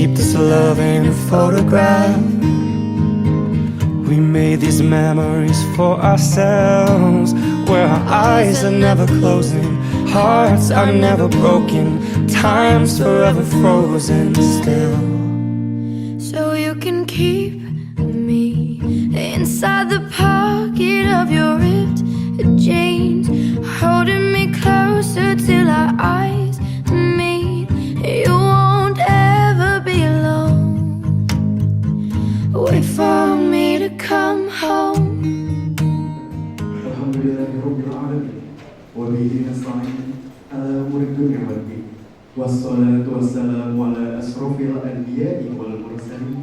keep this love in a photograph. We made these memories for ourselves, where our eyes are never closing, hearts are never broken, time's forever frozen still. So you can keep me inside the pocket of your ripped jeans, holding me closer till our eyes meet. You won't ever be alone. Wait for me to come home. Alhamdulillahirabbil alamin wa bihi nasta'in ala umuri dunya wad din. Wassalatu wassalamu ala asrofil anbiya'i wal mursalin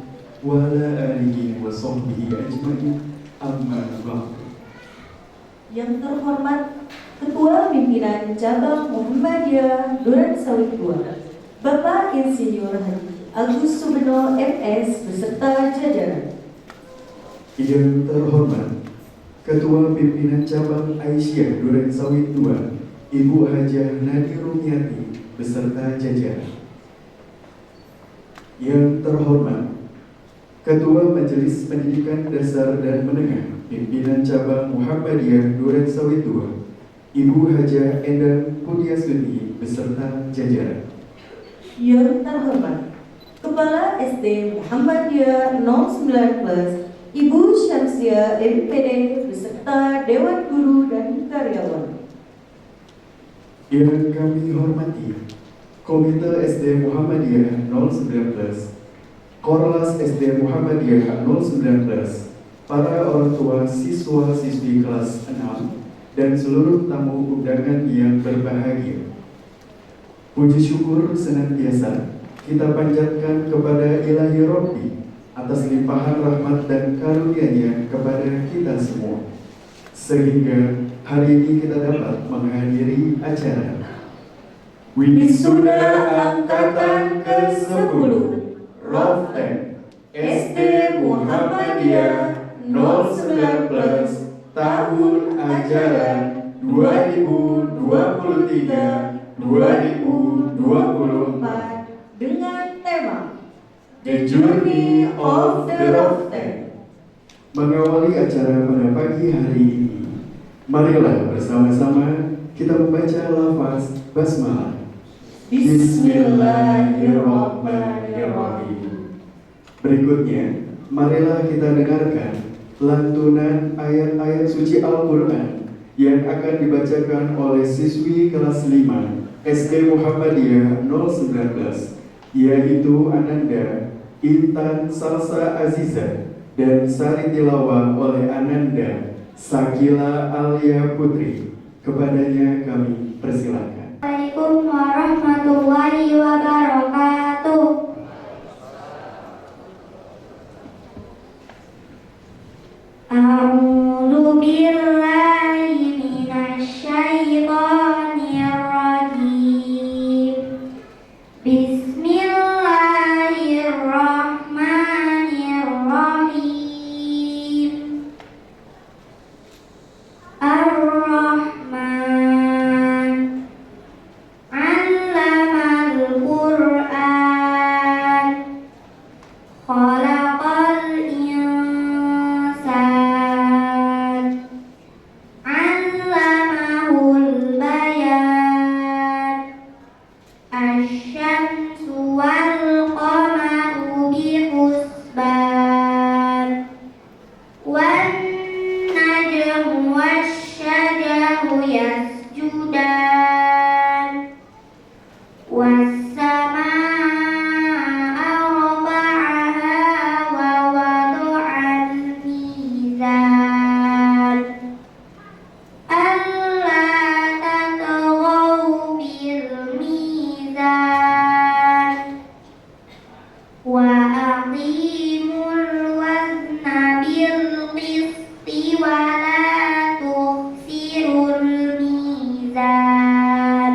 wa ala alihi wa sahbihi ajma'in. Amma ba'du. Yang terhormat Ketua Pimpinan Cabang Muhammadiyah Duren Sawit II, Bapak Insinyur Haji Agus Subeno MS beserta jajaran. Yang terhormat Ketua Pimpinan Cabang Aisyah Duren Sawit II, Ibu Hajah Nadi Rumiati beserta jajaran. Yang terhormat Ketua Majelis Pendidikan Dasar dan Menengah Pimpinan Cabang Muhammadiyah Duren Sawit II, Ibu Hajah Endang Pudyasuni beserta jajaran. Yang terhormat Kepala SD Muhammadiyah 09 Plus, Ibu Syamsia MPD beserta Dewan Guru dan Karyawan. Yang kami hormati Komite SD Muhammadiyah 09 Plus, Korlas SD Muhammadiyah 09 Plus, para orang tua siswa-siswi kelas 6, dan seluruh tamu undangan yang berbahagia. Puji syukur senantiasa kita panjatkan kepada Ilahi Rabbi atas limpahan rahmat dan karunia-Nya kepada kita semua, sehingga hari ini kita dapat menghadiri acara Wisuda Angkatan ke-10 Roften SD Muhammadiyah 09 Plus tahun ajaran 2023-2024 dengan tema The Journey of the Roften. Mengawali acara pada pagi hari ini, marilah bersama-sama kita membaca lafaz basmalah. Bismillahirrahmanirrahim. Berikutnya, marilah kita dengarkan lantunan ayat-ayat suci Al-Quran yang akan dibacakan oleh siswi kelas 5 SD Muhammadiyah 09, yaitu Ananda Intan Salsa Aziza dan sari tilawah oleh Ananda Sakila Alia Putri. Kepadanya kami persilakan. Assalamualaikum warahmatullahi wabarakatuh. A'udzu billahi minasy syaithanir rajim. Bismillahirrahmanirrahim. Ar-Rahman 'allamal Qur'an, khalaqal insan, 'allamahul bayan, asy-syamsu wal qamaru bihusban, wan najmu wasy-syajaru yasjudan, was-samaa'a rafa'aha wa wada'al mizan, alla tatghaw bil mizan, wa aqimul wazna bil qisti wa la tukhsirul mizan.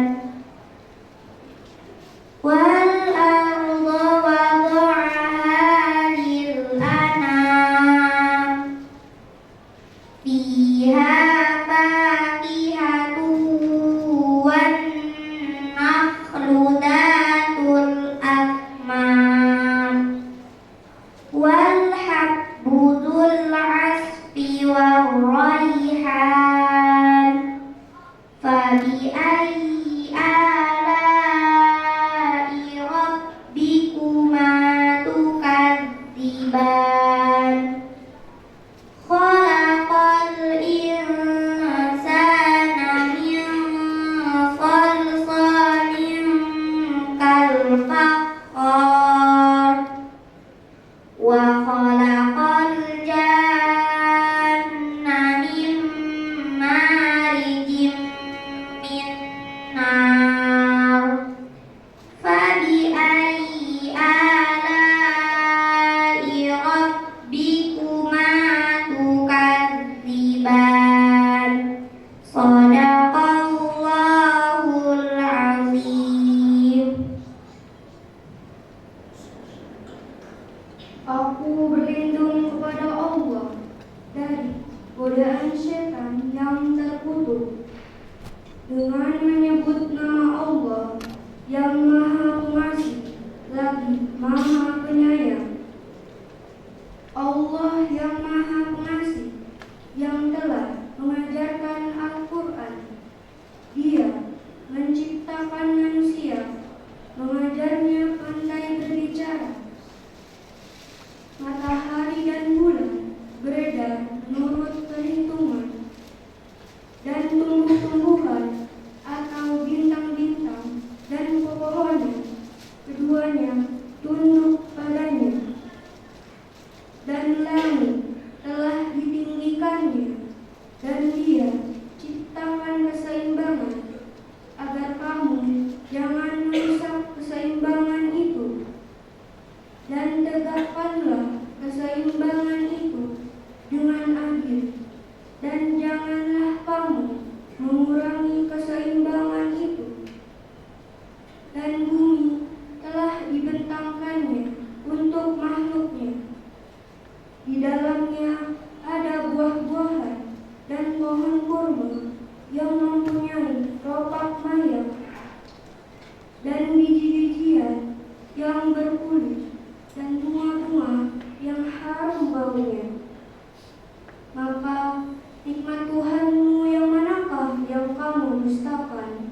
kepada, keduanya tunduk padanya. Dan langit telah ditinggikannya, dan Dia ciptakan keseimbangan, agar kamu jangan merusak keseimbangan itu. Dan tegakkanlah keseimbangan itu dengan adil, dan janganlah kamu mengurangi keseimbangan itu. Dan bumi telah dibentangkannya untuk makhluknya. Di dalamnya ada buah-buahan dan pohon kurma yang mempunyai kelopak maya, dan biji-bijian yang berkulit, dan bunga-bunga yang harum baunya. Maka nikmat Tuhanmu yang manakah yang kamu dustakan?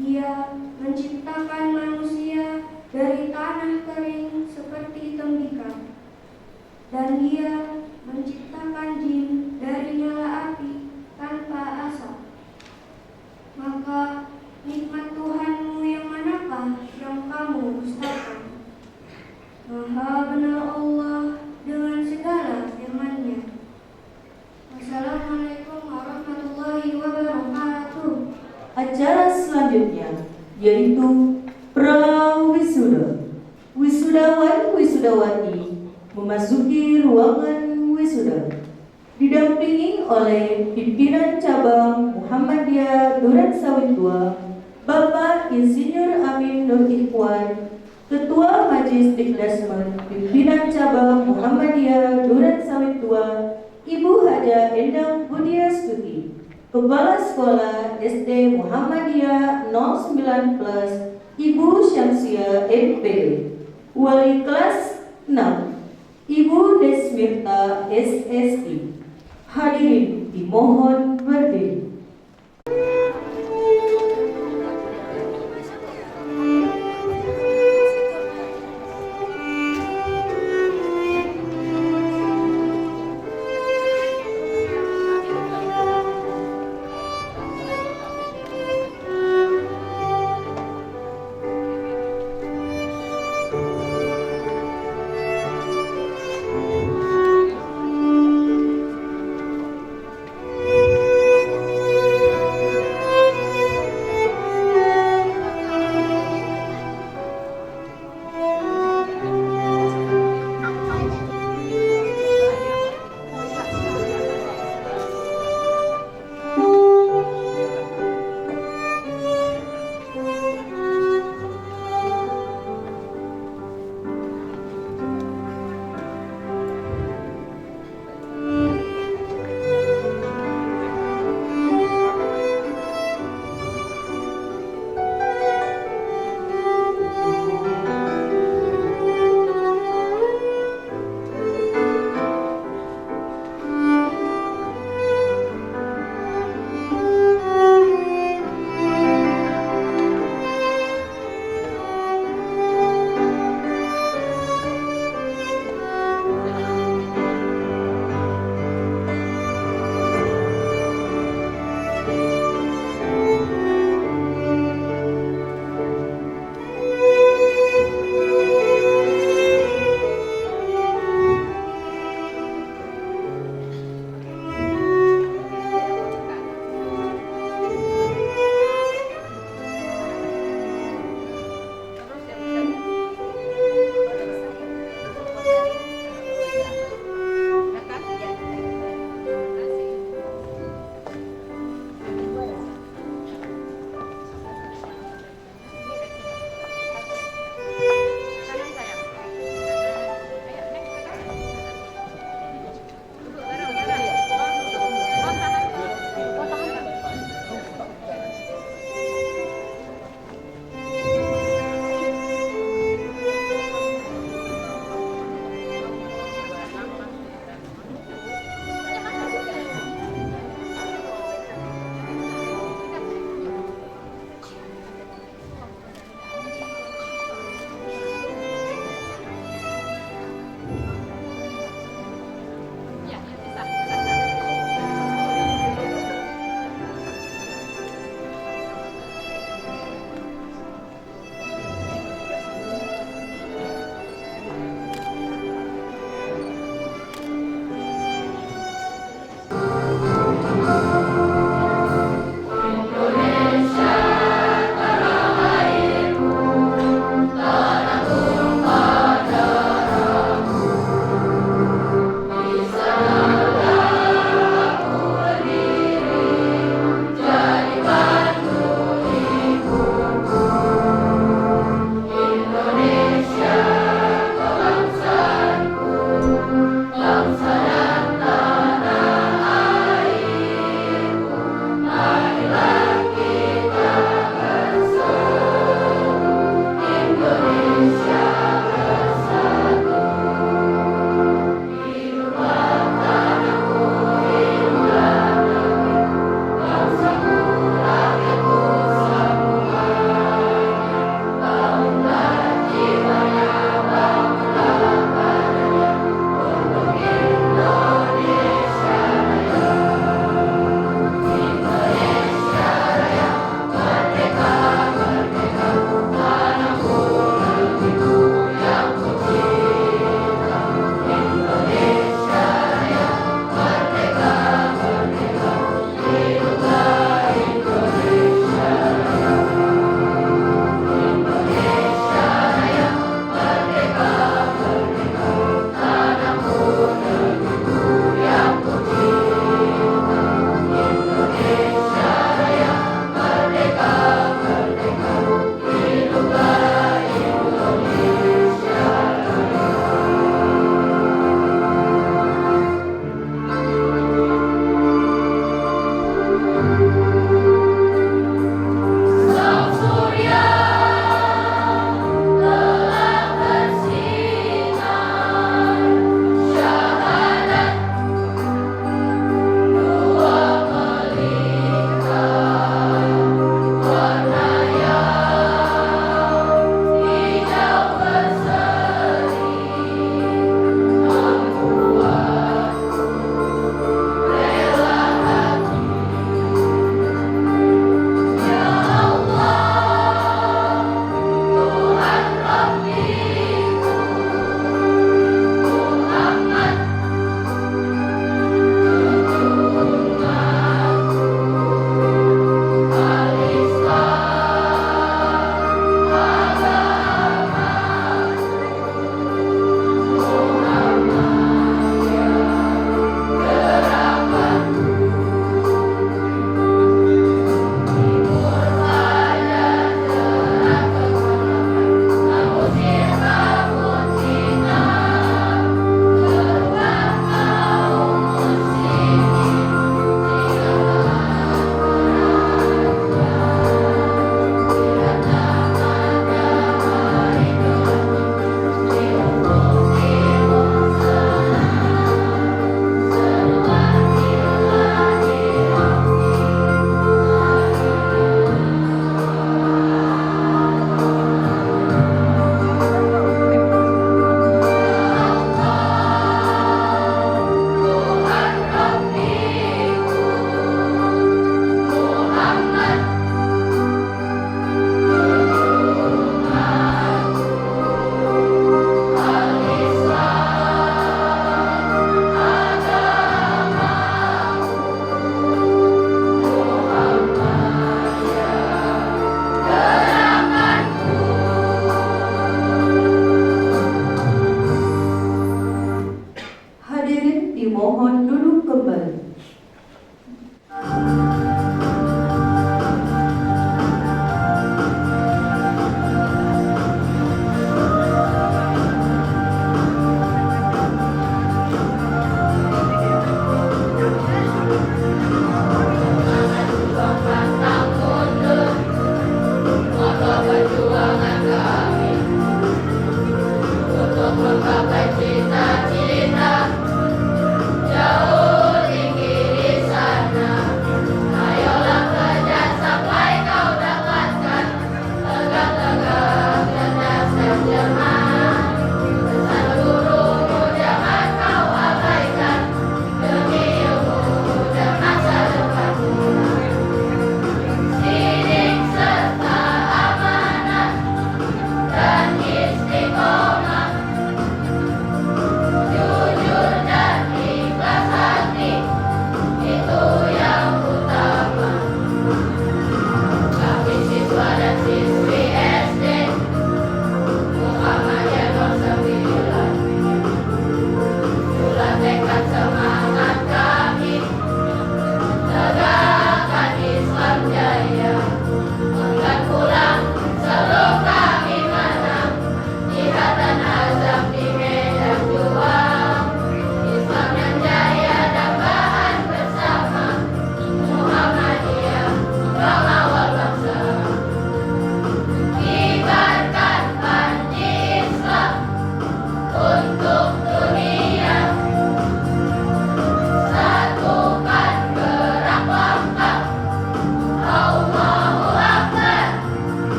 Dia menciptakan manusia dari tanah kering seperti tembikar, dan Dia menciptakan jin dari nyala api tanpa asap. Maka nikmat Tuhanmu yang manakah yang kamu dustakan? Maha benar Allah dengan segala firman-Nya. Wassalamualaikum warahmatullahi wabarakatuh. Acara selanjutnya yaitu Prawisuda. Wisudawan wisudawati memasuki ruangan wisuda, didampingi oleh pimpinan cabang Muhammadiyah Duren Sawit II, Bapak Insinyur Amin Nur Ikhwan, Ketua Majelis Dikdasmen Pimpinan Cabang Muhammadiyah Duren Sawit II, Ibu Haja Endang Budiastuti, Kepala Sekolah SD Muhammadiyah 09 Plus, Ibu Syamsia MPD, Wali Kelas 6, Ibu Desmirta SSI. Hadirin dimohon berdiri.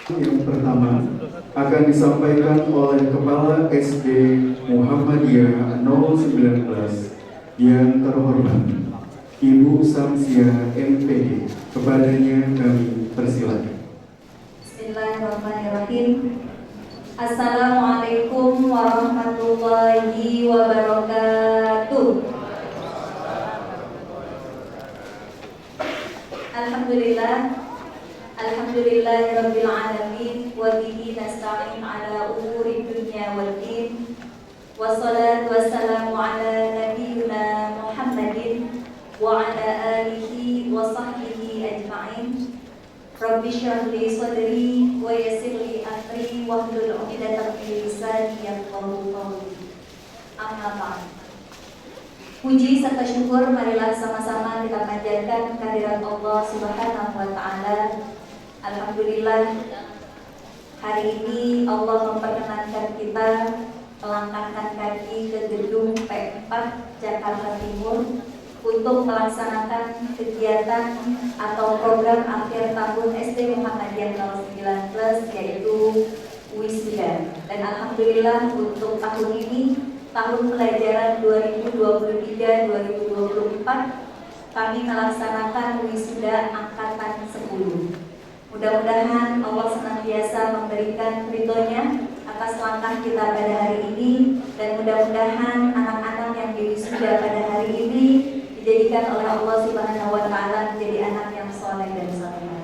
Yang pertama akan disampaikan oleh Kepala SD Muhammadiyah 019 yang terhormat Ibu Samsia MPD. Kepadanya kami persilakan. Bismillahirrahmanirrahim. Assalamualaikum warahmatullahi wabarakatuh. Alhamdulillahirabbil alamin wa bihi nasta'in ala umuri dunya wal din. Wassalatu wassalamu ala nabiyyina Muhammadin wa ala alihi wa sahbihi ajma'in. Rabbi shrah li sadri wa yassir li amri wahlul 'uqdatam min lisani yafqahu qawli. Amma ba'd. Puji serta syukur marilah sama-sama kita panjatkan kehadirat Allah Subhanahu wa taala. Alhamdulillah, hari ini Allah memperkenankan kita melangkahkan kaki ke gedung P4 Jakarta Timur untuk melaksanakan kegiatan atau program akhir tahun SD Muhammadiyah 019 yaitu wisuda. Dan alhamdulillah untuk tahun ini, tahun pelajaran 2023-2024, kami melaksanakan wisuda angkatan 10. Mudah-mudahan Allah senantiasa memberikan ridhonya atas langkah kita pada hari ini, dan mudah-mudahan anak-anak yang diwisuda pada hari ini dijadikan oleh Allah Subhanahu wa taala menjadi anak yang soleh dan salehah.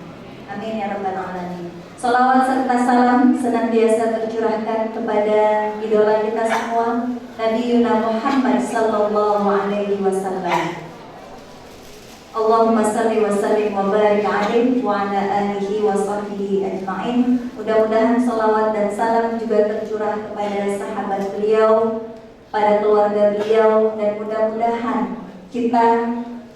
Amin ya rabbal alamin. Salawat serta salam senantiasa tercurahkan kepada idola kita semua, Nabi Muhammad sallallahu alaihi wasallam. Allahumma salli wa sallim wa barik alaihi wa ala alihi wa sahbihi ajma'in. Mudah-mudahan salawat dan salam juga tercurah kepada sahabat beliau, pada keluarga beliau, dan mudah-mudahan kita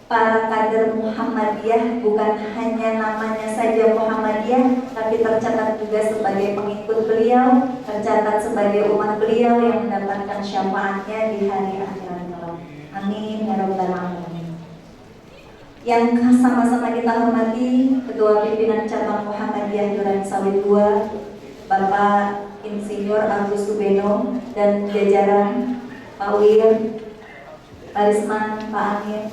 para kader Muhammadiyah bukan hanya namanya saja Muhammadiyah, tapi tercatat juga sebagai pengikut beliau, tercatat sebagai umat beliau yang mendapatkan syafaatnya di hari akhirat kelak. Amin ya rabbal alamin. Yang sama-sama kita hormati Ketua Pimpinan Cabang Muhammadiyah Duren Sawit II, Bapak Insinyur Agus Subeno, dan jajaran Pak Wir, Pak Risman, Pak Amin,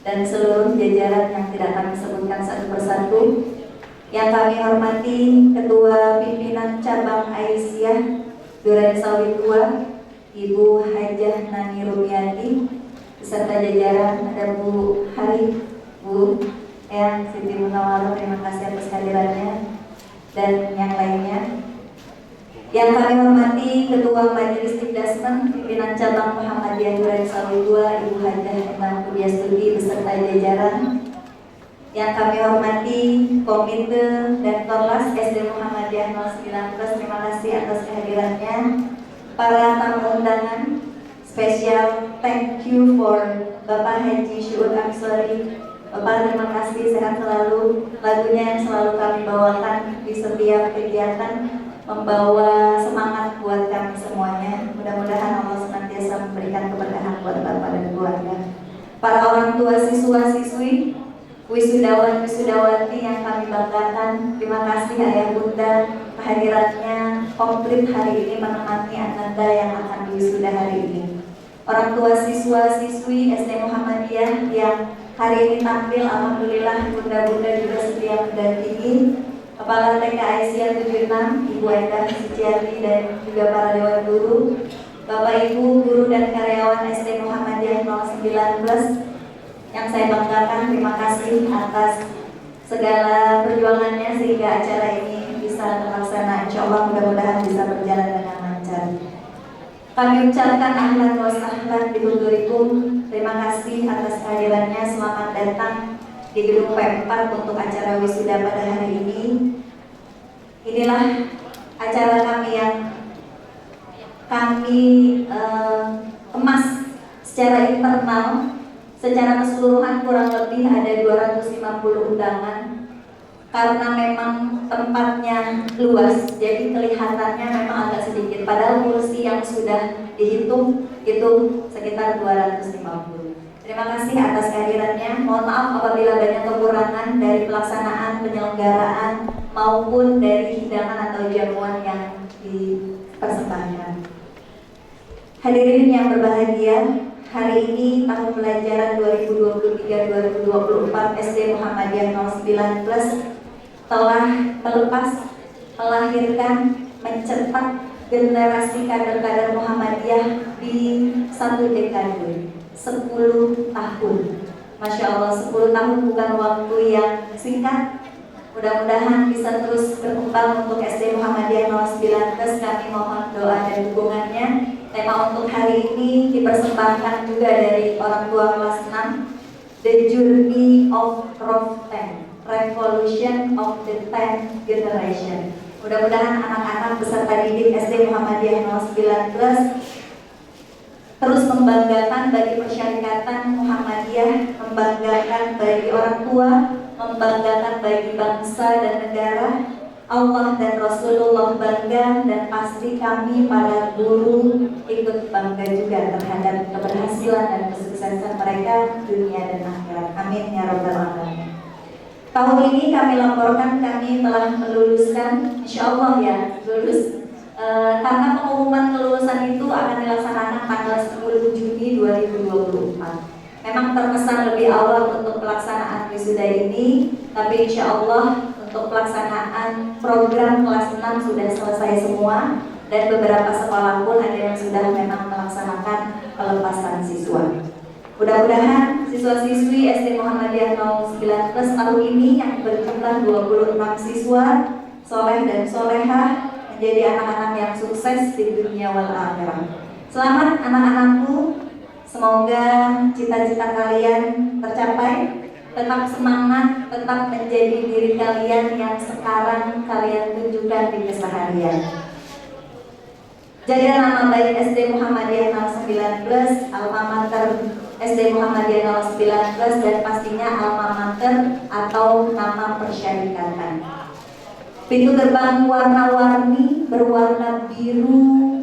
dan seluruh jajaran yang tidak kami sebutkan satu persatu. Yang kami hormati Ketua Pimpinan Cabang Aisyah Duren Sawit II, Ibu Hajah Nani Rumiati, beserta jajaran, ada Bu Hari, Bu Eyang Siti Munawaroh, terima kasih atas kehadirannya, dan yang lainnya. Yang kami hormati Ketua Majelis Tingdasmen Pimpinan Cabang Muhammadiyah Duren Sawit II, Ibu Hajah Emang Pudiastudi beserta jajaran. Yang kami hormati Komite dan Korlas SD Muhammadiyah 019, terima kasih atas kehadirannya. Para tamu undangan, spesial thank you for Bapak Haji Syuud Amsori. Bapak, terima kasih, sehat selalu. Lagunya yang selalu kami bawakan di setiap kegiatan membawa semangat buat kami semuanya. Mudah-mudahan Allah senantiasa memberikan keberkahan buat Bapak dan keluarga. Para orang tua siswa-siswi, wisudawan wisudawati yang kami banggakan, terima kasih Ayah Bunda kehadirannya komplit hari ini menemani Ananda yang akan wisuda hari ini. Orang tua siswa-siswi SD Muhammadiyah yang hari ini tampil, alhamdulillah bunda-bunda juga setia mendampingi. Kepala TK Aisyah 76, Ibu Endah Suciati, dan juga para dewan guru, Bapak Ibu guru dan karyawan SD Muhammadiyah 019 yang saya banggakan, terima kasih atas segala perjuangannya sehingga acara ini bisa terlaksana. Insya Allah mudah-mudahan bisa berjalan dengan lancar. Kami ucapkan ahlan wa sahlan bihudurikum. Terima kasih atas kehadirannya. Selamat datang di gedung P4 untuk acara wisuda pada hari ini. Inilah acara kami yang kami kemas secara internal. Secara keseluruhan kurang lebih ada 250 undangan. Karena memang tempatnya luas, jadi kelihatannya memang agak sedikit. Padahal kursi yang sudah dihitung itu sekitar 250. Terima kasih atas kehadirannya. Mohon maaf apabila banyak kekurangan dari pelaksanaan penyelenggaraan maupun dari hidangan atau jamuan yang dipersembahkan. Hadirin yang berbahagia, hari ini tahun pelajaran 2023-2024 SD Muhammadiyah 09 Plus telah melahirkan, mencetak generasi kader-kader Muhammadiyah di satu dekade, 10 tahun. Masya Allah, 10 tahun bukan waktu yang singkat. Mudah-mudahan bisa terus berkembang untuk SD Muhammadiyah 09 Plus. Kami mohon doa dan dukungannya. Tema untuk hari ini dipersembahkan juga dari orang tua kelas 6, The Journey of Prof 10, Revolution of the 10th Generation. Mudah-mudahan anak-anak beserta didik SD Muhammadiyah 09 Plus terus membanggakan bagi persyarikatan Muhammadiyah, membanggakan bagi orang tua, membanggakan bagi bangsa dan negara. Allah dan Rasulullah bangga, dan pasti kami para guru ikut bangga juga terhadap keberhasilan dan kesuksesan mereka dunia dan akhirat. Amin ya rabbal alamin. Tahun ini kami laporkan kami telah meluluskan, insya Allah ya, lulus. Karena pengumuman kelulusan itu akan dilaksanakan tanggal 10 Juni 2024. Memang terkesan lebih awal untuk pelaksanaan wisuda ini, tapi insya Allah untuk pelaksanaan program kelas 6 sudah selesai semua, dan beberapa sekolah pun ada yang sudah memang melaksanakan pelepasan siswa. Mudah-mudahan siswa-siswi SD Muhammadiyah 09 Plus tahun ini yang berjumlah 26 siswa soleh dan solehah menjadi anak-anak yang sukses di dunia wal akhirah. Selamat anak-anakku, semoga cita-cita kalian tercapai. Tetap semangat, tetap menjadi diri kalian yang sekarang kalian tunjukkan di keseharian. Jaga nama baik SD Muhammadiyah 09 Plus, alma mater SD Muhammadiyah 09 Plus, dan pastinya alma mater atau nama persyarikatan. Pintu gerbang warna-warni berwarna biru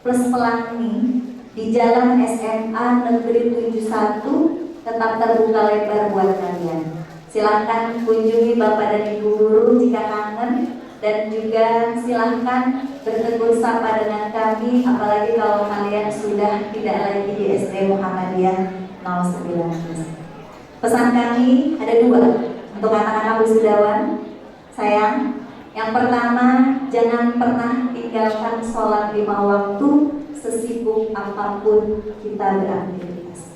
plus pelangi di Jalan SMA Negeri 71 tetap terbuka lebar buat kalian. Silahkan kunjungi Bapak dan Ibu guru jika kangen, dan juga silahkan bertegur sapa dengan kami, apalagi kalau kalian sudah tidak lagi di SD Muhammadiyah 09. Pesan kami ada 2 untuk anak-anak wisudawan. Sayang, yang pertama, jangan pernah tinggalkan sholat 5 waktu sesibuk apapun kita beraktivitas.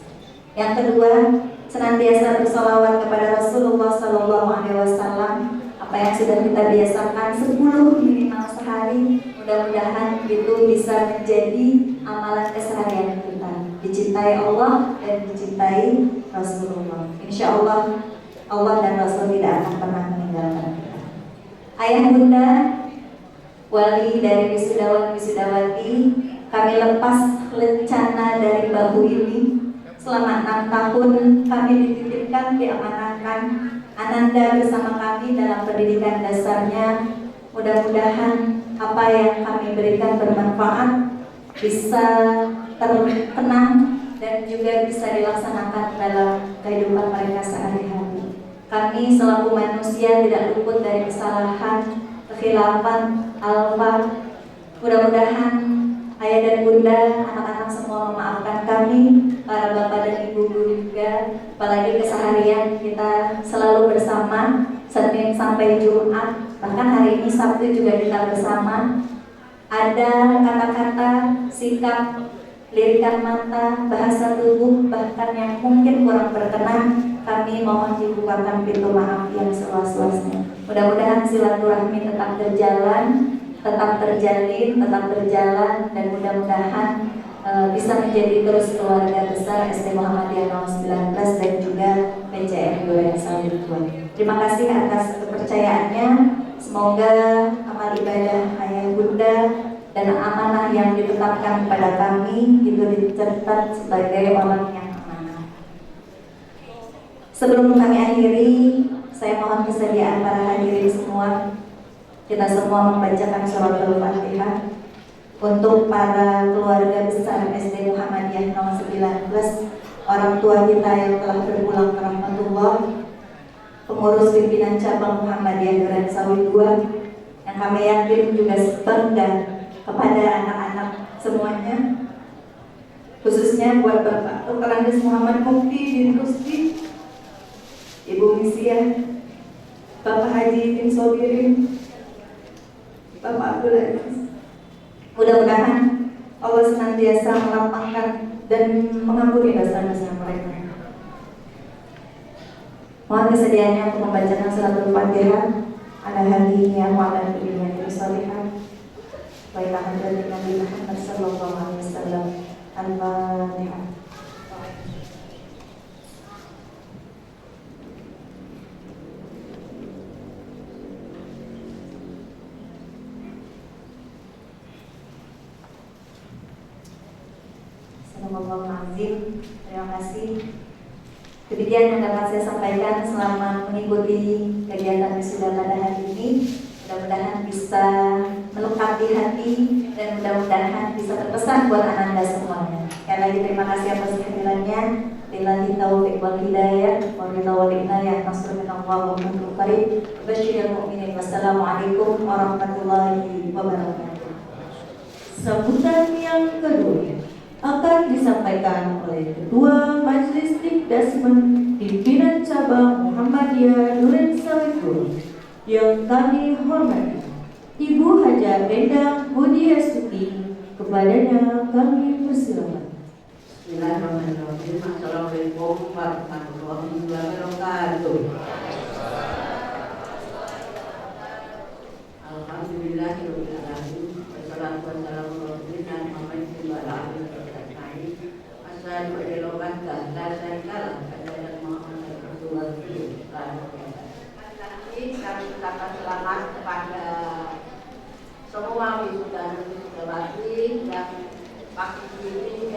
Yang kedua, senantiasa bersolawat kepada Rasulullah SAW. Apa yang sudah kita biasakan 10 minimal sehari, mudah-mudahan itu bisa menjadi amalan keseharian kita. Dicintai Allah dan dicintai Rasulullah. Insya Allah, Allah dan Rasul tidak akan pernah meninggalkan kita. Ayah bunda, wali dari wisudawan-wisudawati, kami lepas lencana dari bahu ini. Selama 6 tahun kami dititipkan, diamanahkan Ananda bersama kami dalam pendidikan dasarnya. Mudah-mudahan apa yang kami berikan bermanfaat, bisa terkenang, dan juga bisa dilaksanakan dalam kehidupan mereka sehari-hari. Kami selaku manusia tidak luput dari kesalahan, kekhilafan, alfa. Mudah-mudahan ayah dan bunda, anak-anak semua memaafkan kami, para bapak dan ibu guru juga. Apalagi keseharian kita selalu bersama, Senin sampai Jumat, bahkan hari ini Sabtu juga kita bersama. Ada kata-kata, sikap, lirikan mata, bahasa tubuh, bahkan yang mungkin kurang berkenan, kami mohon dibukakan pintu maaf yang seluas-luasnya. Mudah-mudahan silaturahmi tetap berjalan, tetap terjalin, tetap berjalan, dan mudah-mudahan bisa menjadi terus keluarga besar SD Muhammadiyah 09 dan juga PCM Duren Sawit. Terima kasih atas kepercayaannya. Semoga amal ibadah ayah bunda dan amanah yang ditetapkan kepada kami itu dicatat sebagai orang yang amanah. Sebelum kami akhiri, saya mohon kesediaan para hadirin semua, kita semua membacakan suratul Fatihah untuk para keluarga besar SD Muhammadiyah 09 Plus, orang tua kita yang telah berpulang ke rahmatullah. pengurus pimpinan cabang Muhammadiyah Duren Sawit 2 yang kami yakin juga bangga kepada anak-anak semuanya, khususnya buat Bapak Dr. Andes Muhammad Mukti bin Rusdi, Ibu Misia, Bapak Haji bin Sobirin, Bapak Abdul Aziz. Mudah-mudahan Allah senantiasa melapangkan dan mengampuni dosa-dosa mereka. Mohon kesediaannya untuk membacakan suratul Fatihah ala hadhihi wa ala kulli salihah wa ila hadratin Nabi Muhammad sallallahu alaihi wasallam. Al-Fatihah. Assalamualaikum. Terima kasih. Demikian yang dapat saya sampaikan selama mengikuti kegiatan wisuda pada hari ini. Mudah-mudahan bisa melengkapi hati dan mudah-mudahan bisa berpesan buat anak-anak semuanya. Sekali lagi terima kasih atas kehadirannya. Billahi taufiq wal hidayah wa ridha wal inayah. Nasrun minallah wa fadlun qarib. Basyiril mu'minin. Wassalamualaikum warahmatullahi wabarakatuh. Sambutan yang kedua akan disampaikan oleh Ketua Majelis Dikdasmen Pimpinan Cabang Muhammadiyah Duren Sawit 2 yang kami hormati, Ibu Haja Endang Budi Astuti. Kepadanya kami persilakan. Bismillahirrahmanirrahim. Assalamualaikum warahmatullahi wabarakatuh. Alhamdulillahirabbil alamin. Wassalatu wassalamu ala rasulillah Muhammadin wa ala alihi ajmain. Asyhadu an la ilaha illallah la syarika lah wa asyhadu anna Muhammadan rasulullah. Kami ucapkan selamat kepada semua wisudawan-wisudawati yang pagi ini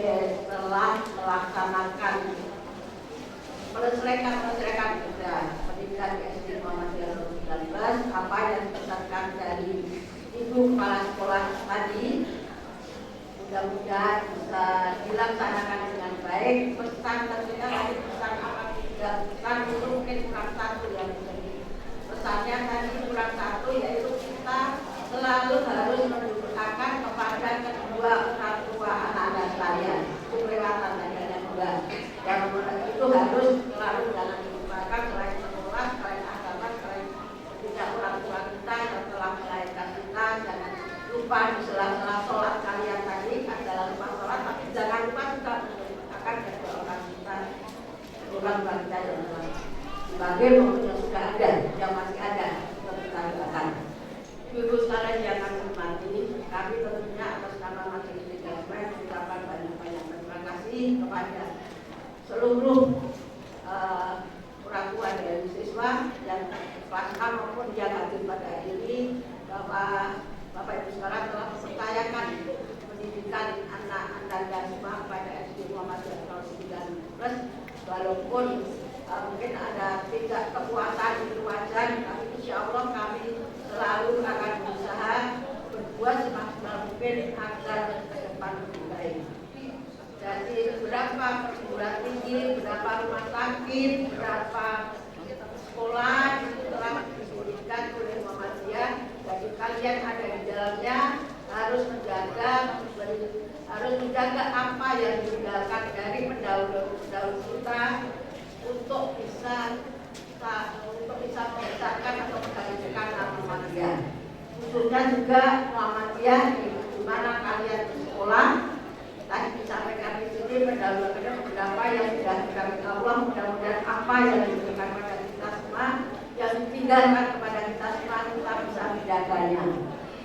telah melaksanakan menyelesaikan pendidikan di SD Muhammadiyah 19. Apa yang dipesankan dari Ibu Kepala Sekolah tadi mudah-mudahan bisa dilaksanakan dengan baik. Pesan tentunya tadi pesan apa tidak pesan itu mungkin kurang satu yang menjadi pesannya tadi kurang satu, yaitu kita selalu harus mendoakan kepada kedua orang tua anak-anak sekalian. Itu kelewatan tadi ada dua. Yang itu harus selalu jangan dilupakan, selain sekolah, selain agama, selain tidak orang tua kita yang telah melahirkan kita. Jangan lupa di sela-sela sholat kalian tadi adalah lupa sholat, tapi jangan lupa juga mendoakan kedua orang kita, orang tua kita yang telah sebagai maupun yang sudah ada, yang masih ada untuk kita doakan. Ibu sekalian yang kami hormati, kami tentunya atas nama Majelis Dikdasmen mengucapkan banyak-banyak terima kasih kepada seluruh orang tua dari siswa yang kelas A maupun yang hadir pada hari ini. Bapak Ibu sekalian telah mempercayakan pendidikan anak-anak semua kepada SD Muhammadiyah 19, walaupun mungkin ada tidak kepuasan itu wajar, tapi insya Allah kami selalu akan berusaha berbuat semaksimal mungkin agar ke depan lebih baik. Jadi berapa perguruan tinggi, berapa rumah sakit, berapa sekolah itu telah didirikan oleh Muhammadiyah. Jadi kalian ada di dalamnya harus menjaga apa yang ditinggalkan dari pendahulu kita untuk bisa membesarkan atau menghadirkan nama Muhammadiyah. Khususnya juga Muhammadiyah di mana kalian bersekolah. Tadi disampaikan di sini pendahuluan beberapa yang sudah dikasih Allah. Mudah-mudahan apa yang diberikan kepada kita semua, yang ditinggalkan kepada kita semua, kita bisa menjaganya.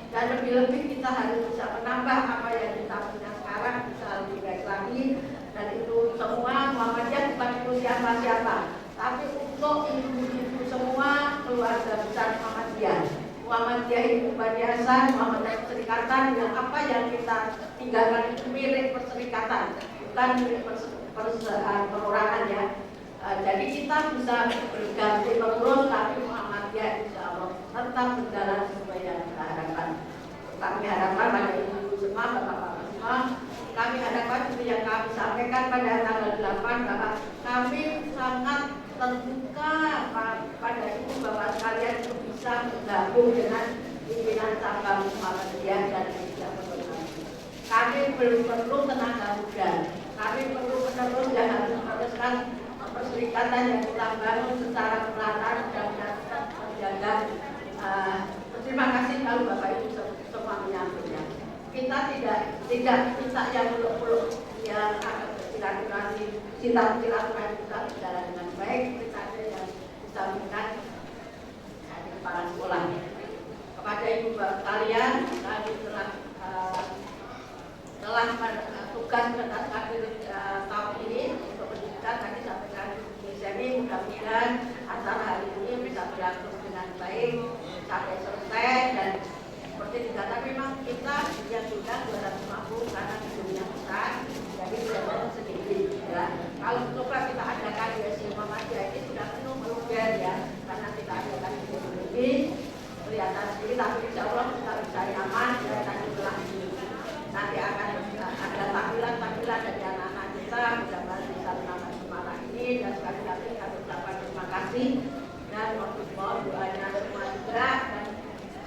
Dan lebih-lebih kita harus bisa menambah apa yang kita punya sekarang, bisa lebih baik lagi. Dan itu semua Muhammadiyah bukan untuk siapa-siapa, tapi untuk ibu-ibu semua keluarga besar Muhammadiyah. Muhammadiyah itu biasa, Muhammadiyah Perserikatan, yang apa yang kita tinggalkan itu milik perserikatan, bukan milik perorangan ya. Jadi kita bisa berganti pengurus, tapi Muhammadiyah insya Allah tetap berjalan sesuai yang kita harapkan. Kami harapkan pada ibu semua, bapak-bapak semua, kami harapkan seperti yang kami sampaikan pada tanggal 8 bahwa kami sangat terbuka pada ibu bapak sekalian untuk bisa bergabung dengan pimpinan cabang Muhammadiyah dan Indonesia Perjuangan. Kami belum perlu tenaga muda, kami perlu penerus yang harus meneruskan perserikatan yang kita bangun secara merata dan tetap menjaga. Terima kasih kalau Bapak Ibu semua menyambutnya. Kita tidak minta yang muluk-muluk yang akan bersilaturahmi, silaturahmi kita berjalan dengan baik. Kita ada yang bisa mengingat dari kepala sekolah. Kepada ibu bapak sekalian, kami telah tugas berdasarkan tahun ini untuk pendidikan tadi sampaikan di sini, mudah-mudahan acara hari ini bisa berlangsung dengan baik sampai selesai. Dan seperti dikatakan memang kita yang sudah 250 karena gedungnya besar, jadi sudah sedikit ya. Kalau coba kita adakan di SI Muhammadiyah ini sudah penuh meluber ya, karena kita adakan di lebih kelihatan sedikit, tapi insya Allah kita bisa nyaman dan nanti akan ada tampilan-tampilan dari anak-anak kita, mudah-mudahan bisa menambah semangat ini. Dan sekali lagi kami ucapkan terima kasih dan mohon doanya semua juga, dan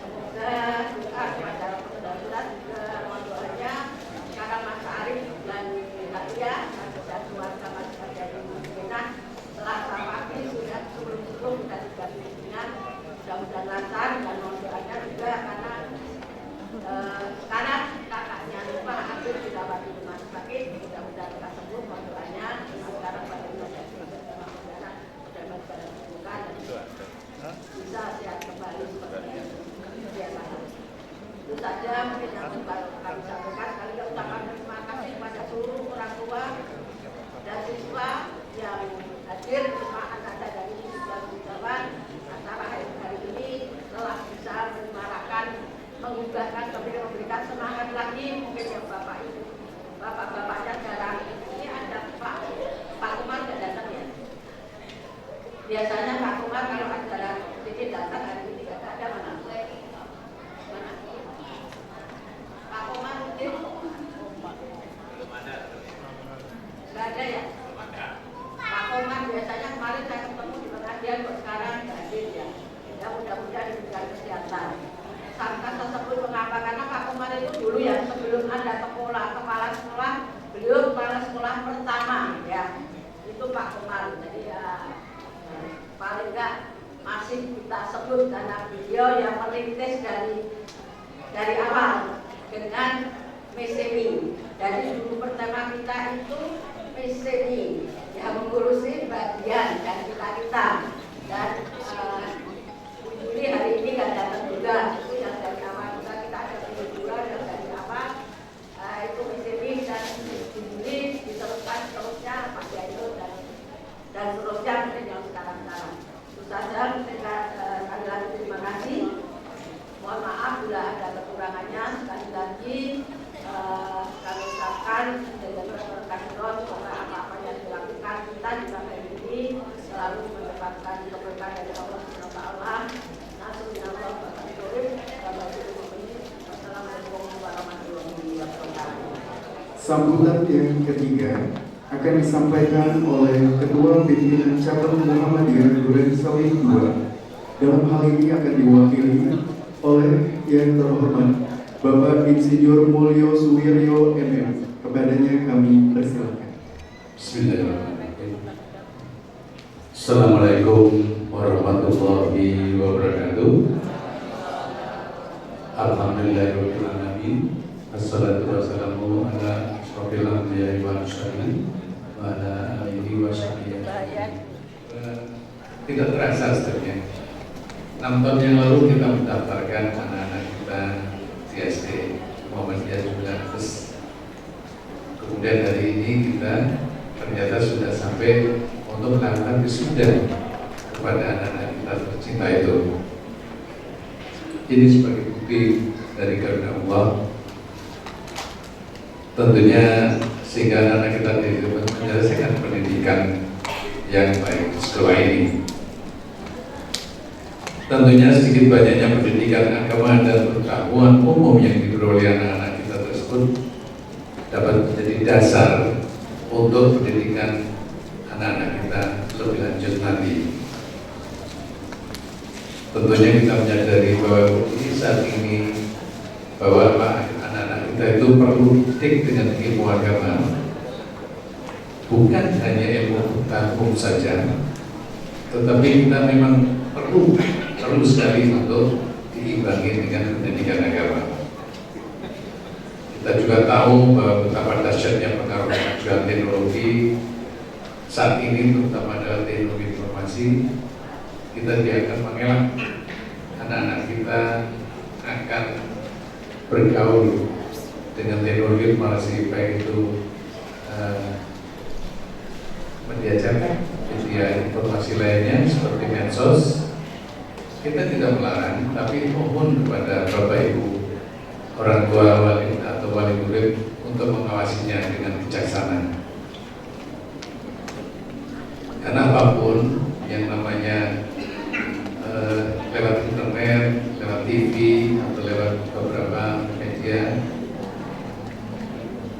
semoga doa kepada saudara-saudara juga mohon doanya sekarang Mas Arif dan Nadia dan keluarga Mas Nadia di Pimpinan setelah pagi sudah sebelum sudah juga pimpinan, mudah-mudahan lancar dan mohon doanya juga karena sekarang kakaknya lupa hampir dirawat di rumah sakit, mudah-mudahan kita sembuh, mohon doanya. Sekarang pada bisa sehat kembali seperti biasa. Itu saja mungkin yang kami sampaikan. Sekali lagi ucapkan terima kasih kepada seluruh orang tua dan siswa yang hadir bersama anak-anak dari Jawa. Acara hari ini telah bisa menyemarakan, mengubahkan, memberikan semangat lagi. Mungkin yang Bapak Ibu, Bapak-bapaknya jarang. Ini ada Pak Umar tidak datang ya. Biasanya Pak Umar kalau acara ini datang, hari ini tidak ada. Mana? Pak Umar mungkin tidak ada ya. Pak Umar biasanya kemarin saya ketemu di pengajian, kok sekarang tidak hadir ya. Ya mudah-mudahan diberikan kesehatan. Sampai tersebut mengapa? Karena Pak Umar itu dulu ya, sebelum ada kepala sekolah, beliau kepala sekolah pertama ya, itu Pak Umar. Jadi ya paling enggak masih kita sebut karena beliau yang merintis dari awal dengan MSMI. Jadi dulu pertama kita itu MSMI yang mengurusi bagian dan kita dan Bu Juli hari ini kan datang juga. Itu yang dari awal kita ada dua dan dari awal itu MSMI dan Bu Juli diteruskan terusnya Pak Jayo dan seterusnya mungkin yang sekarang. Itu saja, sekali lagi terima kasih. Mohon maaf bila ada kekurangannya. Sekali lagi kami ucapkan dengan berkah-berkah semoga apa-apa yang dilakukan kita juga hari ini selalu mendapatkan keberkahan dari Allah Subhanahu wa taala. Wassalamualaikum warahmatullahi wabarakatuh. Sambutan yang ketiga akan disampaikan oleh Ketua Pimpinan Cabang Muhammadiyah Duren Sawit II. Dalam hal ini akan diwakili oleh yang terhormat Bapak Insinyur Mulyo Suwiryo MM. Kepadanya kami persilakan. Bismillahirrahmanirrahim. Assalamualaikum warahmatullahi wabarakatuh. Alhamdulillahirabbil alamin. Assalatu wassalamu ala asyrofil anbiya'i wal mursalin wa ala alihi wa sahbihi. Tidak terasa sebenarnya 6 tahun yang lalu kita mendaftarkan anak-anak kita di SD Muhammadiyah 19. Kemudian hari ini kita ternyata sudah sampai untuk melakukan wisuda kepada anak-anak kita tercinta itu. Ini sebagai bukti dari karunia Allah. Tentunya sehingga anak-anak kita menyelesaikan pendidikan yang baik di sekolah ini. Tentunya sedikit banyaknya pendidikan agama dan pengetahuan umum yang diperoleh anak-anak kita tersebut dapat menjadi dasar untuk pendidikan anak-anak kita lebih lanjut nanti. Tentunya kita menyadari bahwa saat ini bahwa anak-anak kita itu perlu didik dengan ilmu agama, bukan hanya ilmu takwa saja, tetapi kita memang perlu sekali untuk diimbangi dengan pendidikan agama. Kita juga tahu bahwa betapa dahsyatnya pengaruh kemajuan teknologi saat ini, terutama dalam teknologi informasi. Kita akan mengelak anak-anak kita akan bergaul dengan teknologi informasi, baik itu media cetak, media informasi lainnya seperti medsos. Kita tidak melarang, tapi mohon kepada Bapak Ibu, orang tua wali atau wali murid untuk mengawasinya dengan bijaksana. Karena apapun yang namanya lewat internet, lewat TV, atau lewat beberapa media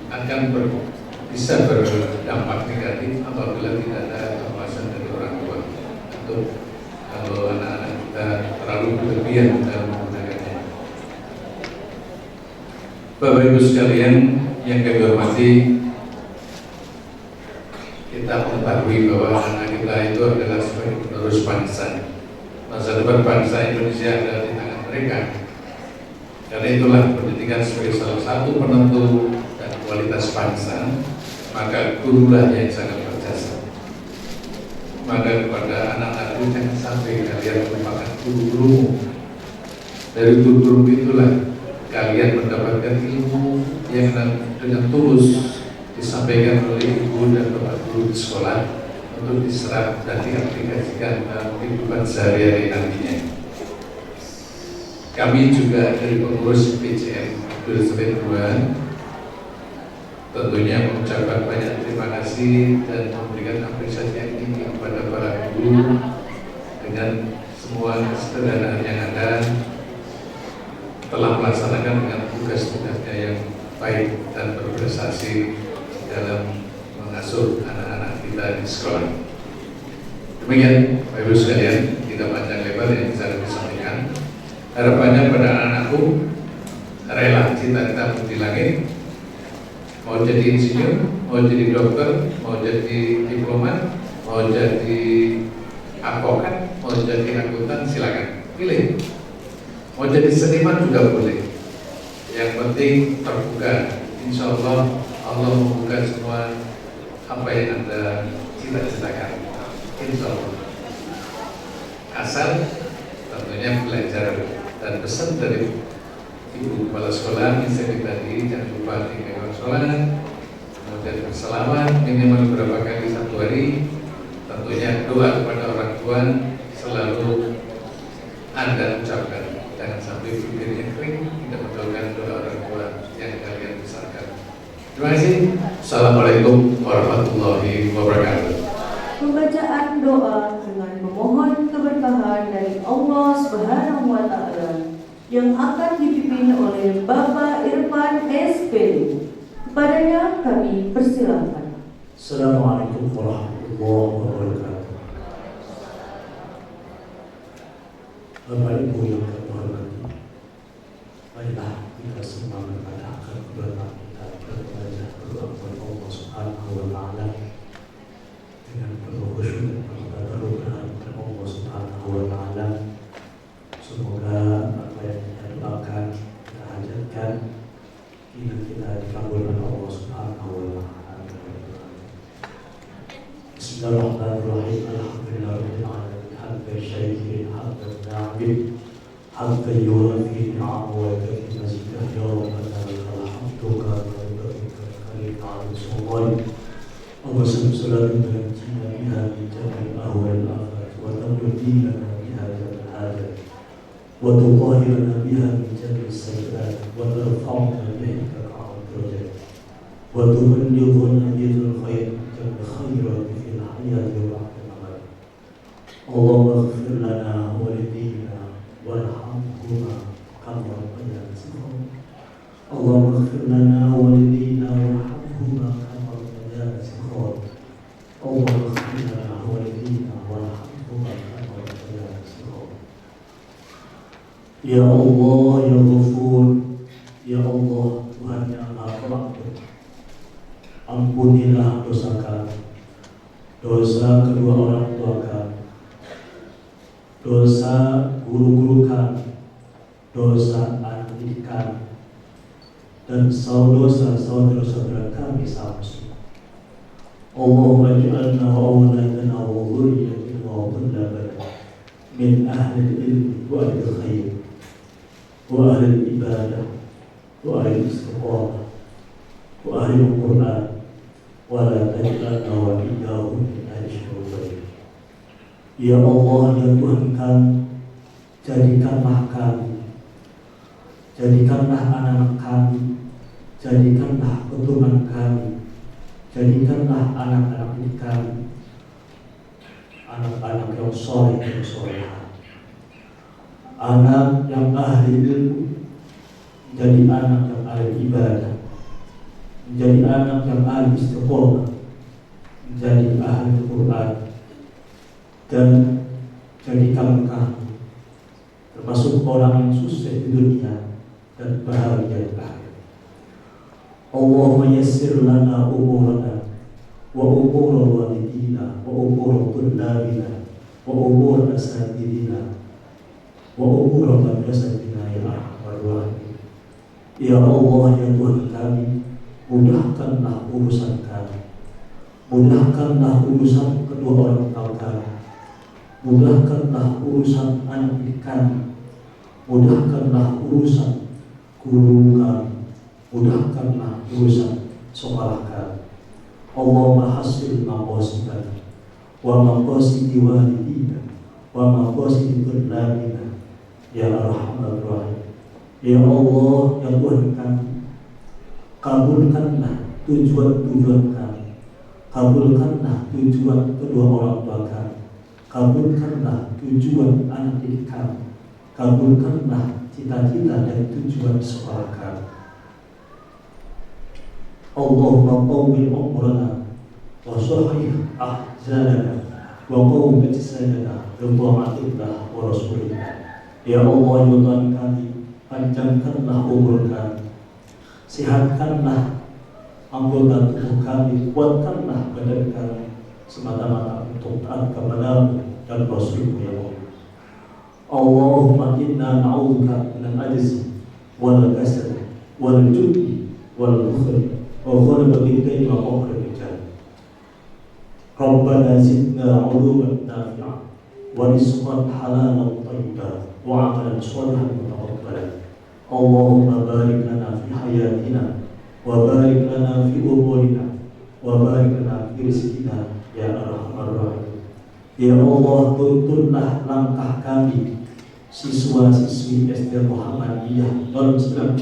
akan bisa berdampak negatif apabila tidak ada pengawasan dari orang tua. Untuk kalau anak-anak kita terlalu berlebihan dalam menggunakannya. Bapak Ibu sekalian yang kami hormati, kita mengetahui bahwa anak kita itu adalah sebagai penerus bangsa. Masa depan bangsa Indonesia adalah di tangan mereka. Karena itulah pendidikan sebagai salah satu penentu dan kualitas bangsa, maka gurulah yang sangat berjasa. Maka kepada anak-anak jangan sampai kalian merupakan guru-guru. Dari guru-guru itulah kalian mendapatkan ilmu yang dengan tulus disampaikan oleh ibu dan bapak guru di sekolah untuk diserap dan diaplikasikan dalam kehidupan sehari-hari nantinya. Kami juga dari pengurus PCM Dulsebet 2 tentunya mengucapkan banyak terima kasih dan memberikan apresiasi yang tinggi kepada para guru dengan semua kesederhanaan yang ada, telah melaksanakan dengan tugas-tugasnya yang baik dan berprestasi dalam mengasuh anak-anak kita di sekolah. Demikian Bapak Ibu sekalian, tidak panjang lebar yang bisa disampaikan. Harapannya pada anak-anakku rela cita-cita di langit, mau jadi insinyur, mau jadi dokter, mau jadi diplomat, mau jadi advokat, mau jadi akuntan, silakan pilih. Mau jadi seniman juga boleh. Yang penting terbuka. Insya Allah Allah membuka semua apa yang Anda cita-citakan. Insya Allah. Asal tentunya belajar dan pesan dari Ibu Kepala Sekolah, misalnya tadi jangan lupa tinggal sholat, kemudian berselawat minimal beberapa kali satu hari. Tentunya doa kepada orang tua selalu Anda ucapkan. Jangan sampai bibirnya kering, tidak mendoakan doa orang tua yang kalian besarkan. Terima kasih. Assalamualaikum warahmatullahi wabarakatuh. Pembacaan doa dengan memohon keberkahan dari Allah Subhanahu wa Ta'ala yang akan dipimpin oleh Bapak Irfan SPD. Kepadanya kami persilakan. Assalamualaikum warahmatullahi wabarakatuh. Bapak Ibu yang kami hormati, marilah kita semua mengadakan doa kita berbelajar berdoa kepada Allah Subhanahu wa Ta'ala dengan penuh khusyuk dan berdoa kepada Allah Subhanahu wa Ta'ala. Semoga apa yang kita doakan, kita hajatkan, kita dikabulkan Allah Subhanahu wa Ta'ala. Bismillahirrahmanirrahim. Alhamdulillahirabbil alamin. Hamdan syakirin, hamdan na'ibin, hamdan yuwafi ni'amahu wa yukafi mazidah. Ya Rabbana lakal hamdu kama yanbaghi li jalali sultanik. Allahumma salli ala sayyidina biha min jami'il ahwal al-afat wa taqdina biha jami'al hajat wa tutahhirna biha min jami'is sayyi'at wa tarfa'na biha ka'al darajat wa tuballighuna bil khair jami'al khairat fil hayati wa ba'da al-mamat. Allahumma ighfir lana wa lidina warhamhuma kama rabbayana saghira. Allahumma ighfir lana wa lidina warhamhuma kama rabbayana saghira. Allahumma ighfir lana wa lidina Ya Allah, Ya Ghafur, Ya Allah, Tuhan yang Maha Pengampun, ampunilah dosa kami, dosa kedua orang tua kami, dosa guru-guru kami, dosa anak didik kami, dan dosa saudara-saudara kami sampai. Allahumma ij'alna wa awladana wa dhurriyyatina wa dhurriyyatana min ahli al-ilmi wa ahli al-khair wa ahli al-ibadah wa ahli al-istiqamah wa ahli al-Qur'an wa la taj'alna wa iyyahum min ahli syururi. Ya Allah, ya Tuhan kami, jadikanlah kami, jadikanlah anak-anak kami, jadikanlah keturunan kami, jadikanlah anak-anak didik kami anak-anak yang soleh dan soleha, anak yang ahli ilmu, menjadi anak yang ahli ibadah, menjadi anak yang ahli istiqomah, menjadi ahli Quran, dan jadikan kami termasuk orang yang sukses di dunia dan bahagia di akhirat. Allahumma yassir lana umurana wa umur walidina wa umur tullabina wa umur asatidina wa umur madrasatina ya arhamar rahimin. Ya Allah, ya Tuhan kami, mudahkanlah urusan kami, mudahkanlah urusan kedua orang tua kami, mudahkanlah urusan anak didik kami, mudahkanlah urusan guru kami, mudahkanlah urusan sekolah kami. Allahumma hasil maqasidana wa maqasidi walidina wa maqasidi tullabina ya arhamar rahim. Ya Allah, ya Tuhan kami, kabulkanlah tujuan-tujuan kami, kabulkanlah tujuan kedua orang tua kami, kabulkanlah tujuan anak didik kami, kabulkanlah cita-cita dan tujuan sekolah kami. Allahumma qawwil umrana wa sahih ahzanana wa qawwil ajsadana bi ta'atillah wa rasulillah. Ya Allah, ya Tuhan kami, panjangkanlah umur kami, sehatkanlah anggota tubuh kami, kuatkanlah badan kami semata-mata untuk taat kepada-Mu dan Rasul-Mu ya Allah. Allahumma inna na'udzubika minal ajzi wal kasal wal jubni wal bukhli wa ghalabatil dayni wa qahri rijal. Rabbana zidna 'uluman nafi'ah wa rizqan halalan thayyiban wa 'amalan shalihan mutaqabbalan. Allahumma barik lana fi hayatina wa barik lana fi umurina wa barik lana fi rizqina ya arhamar rahim. Ya Allah, tuntunlah langkah kami siswa-siswi SD Muhammadiyah 19,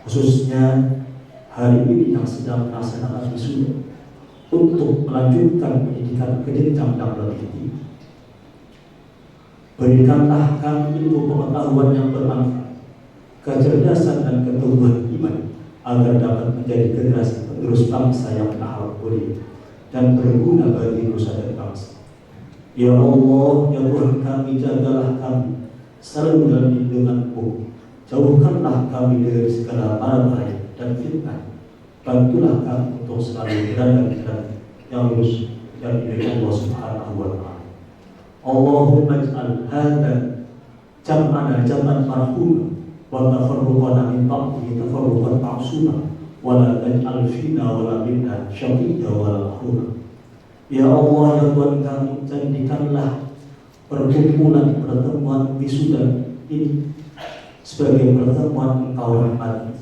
khususnya hari ini yang sedang melaksanakan wisuda, untuk melanjutkan pendidikan ke jenjang yang lebih tinggi. Berikanlah kami ilmu pengetahuan yang bermanfaat, kecerdasan dan keteguhan iman, agar dapat menjadi generasi penerus bangsa yang akhlak mulia dan berguna bagi nusa dan bangsa. Ya Allah, ya Tuhan kami, jagalah kami selalu dalam lindungan-Mu, jauhkanlah kami dari segala mara bahaya dan fitnah. Bantulah kami untuk selalu berada di jalan yang lurus dan dari Allah Subhanahu wa Ta'ala. Allahumma ij'al hadha jam'ana jam'an marhuma wa tafarruqana min ba'dihi tafarruqan ma'suma wa la taj'al fina wa la minna syaqiyya wa la mahruма. Ya Allah, ya Tuhan kami, jadikanlah pertemuan wisuda ini sebagai pertemuan Engkau rahmati,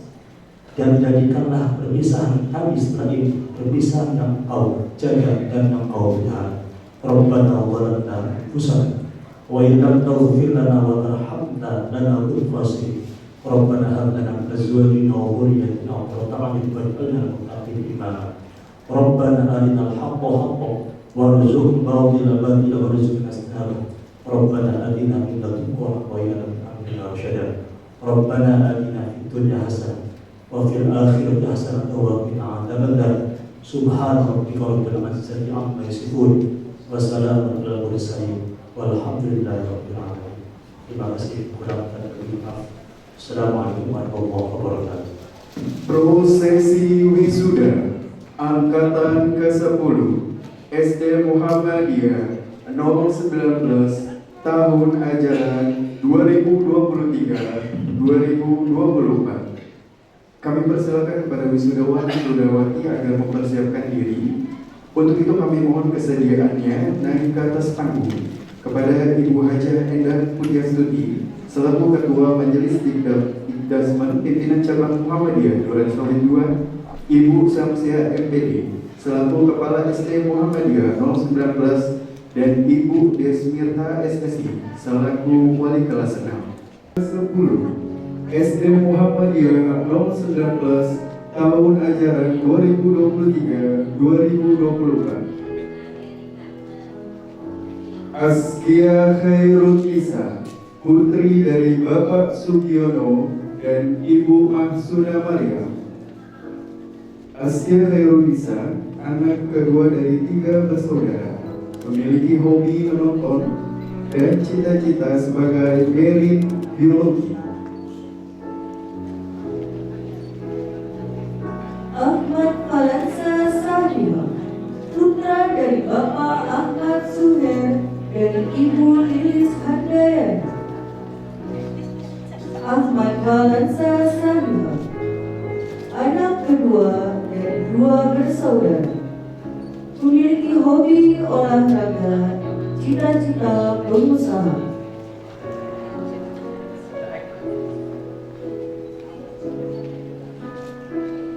dan jadikanlah perpisahan kami setelah ini perpisahan yang Engkau jaga dan yang Engkau pelihara. Rabbana zalamna anfusana wa in lam taghfir lana wa tarhamna lanakunanna khasirin. Rabbana hab lana min azwajina wa dhurriyyatina qurrata a'yun waj'alna lil muttaqina imama. Rabbana arinal haqqa haqqan warzuqna batila batila warzuqna istinabah. Rabbana atina min ladunka rahmatan wa hab lana min amrina rashada. Rabbana atina fid dunya hasanah wa fil akhirati hasanah wa qina adzabannar. Subhana rabbika rabbil izzati amma yasifun wa salamun alal mursalin walhamdulillahi rabbil alamin. Terima kasih, kurang dan lebih maaf. Assalamualaikum warahmatullahi wabarakatuh. Prosesi wisuda Angkatan ke-10 SD Muhammadiyah 019 tahun ajaran 2023-2024. Kami persilakan kepada wisudawati agar mempersiapkan diri. Untuk itu kami mohon kesediaannya naik ke atas panggung. Kepada Ibu Hajah Endah Putyastuti selaku Ketua Majelis Dikdasmen Pimpinan Cabang Muhammadiyah Duren Sawit 2, Ibu Samsia MPD selaku Kepala SD Muhammadiyah 019 dan Ibu Desmirta SSI selaku Wali Kelas 6. 10 SD Muhammadiyah 019 tahun ajaran 2023-2024. Askia Khairul Isa, putri dari Bapak Sugiono dan Ibu Mahsuna Maryam. Askia Khairul Isa, anak kedua dari 3 bersaudara, memiliki hobi menonton dan cita-cita sebagai marine biologi. Ahmad Falansa Sahriha, putra dari Bapak Ahmad Suher dan Ibu Lilis Handayani. Ahmad Falansa Sahriha, anak kedua dari 2 bersaudara, memiliki hobi olahraga, cita-cita pengusaha.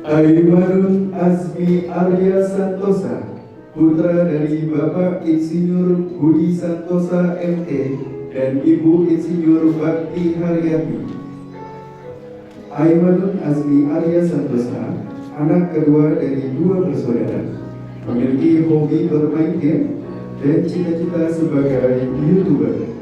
Aimanun Azmi Arya Santosa, putra dari Bapak Insinyur Budi Santosa MT dan Ibu Insinyur Bakti Haryati. Aimanun Azmi Arya Santosa, anak kedua dari 2 bersaudara, memiliki hobi bermain game dan cita-cita sebagai YouTuber.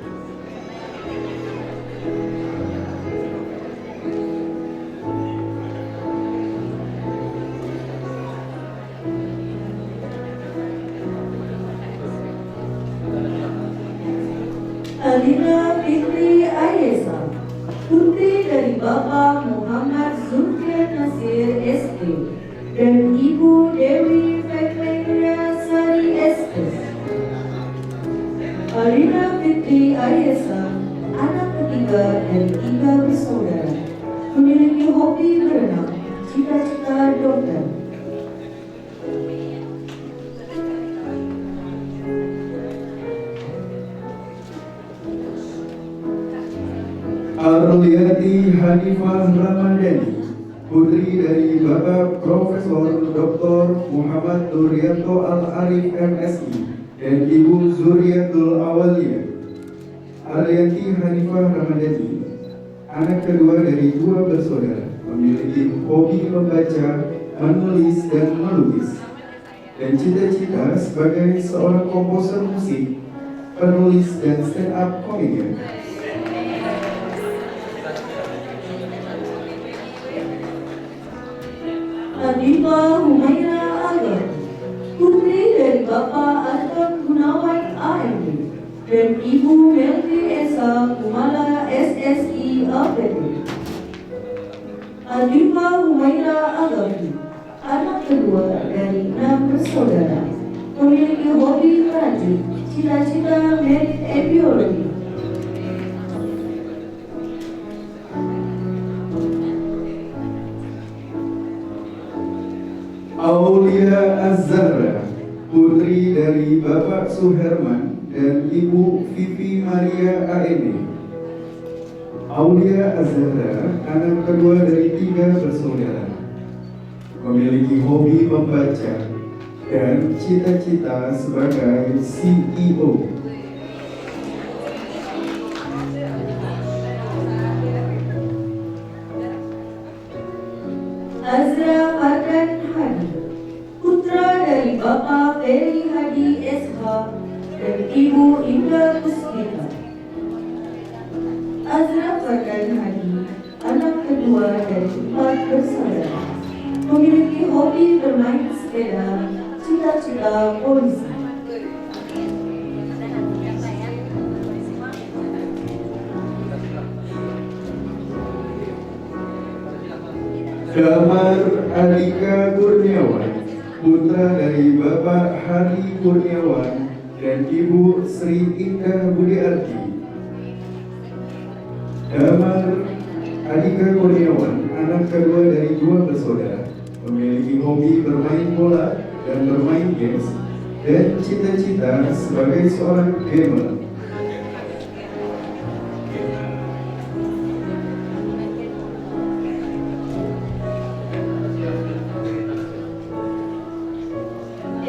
Alina Fitri Ayesa, putri dari Bapak Muhammad Zulfian Nasir SD dan Ibu Dewi Fekmeria Sari SS. Alina Fitri Ayesa, anak ketiga dari 3 bersaudara, memiliki hobi berenang, cita-cita dokter. Arliati Hanifah Ramadhani, putri dari Bapak Profesor Dr. Muhammad Nuryanto Al-Arif MSI dan Ibu Zuriatul Awaliyah. Arliati Hanifah Ramadhani, anak kedua dari 2 bersaudara, memiliki hobi membaca, menulis, dan melukis, dan cita-cita sebagai seorang komposer musik, penulis, dan stand-up komedian. Adifa Humaira Aga, putri dari Bapak Anton Gunawan AMD dan Ibu Melvi Esa Kumala SSI APD. Adifa Humaira Aga, anak kedua dari 6 bersaudara, memiliki hobi merajut, cita-cita merit biologi. Aulia Az-Zahra, putri dari Bapak Suherman dan Ibu Vivi Maria AME. Aulia Az-Zahra, anak kedua dari 3 bersaudara, memiliki hobi membaca dan cita-cita sebagai CEO. Azra Fardan Hadi, putra dari Bapak Ferry Hadi SH dan Ibu Indah Puspita. Azra Fardan Hadi, anak kedua dari 4 bersaudara, memiliki hobi bermain sepeda, cita-cita polisi. Damar Andika Kurniawan, putra dari Bapak Hari Kurniawan dan Ibu Sri Indah Budiarti. Damar Andika Kurniawan, anak kedua dari dua bersaudara, memiliki hobi bermain bola dan bermain games, dan cita-cita sebagai seorang gamer.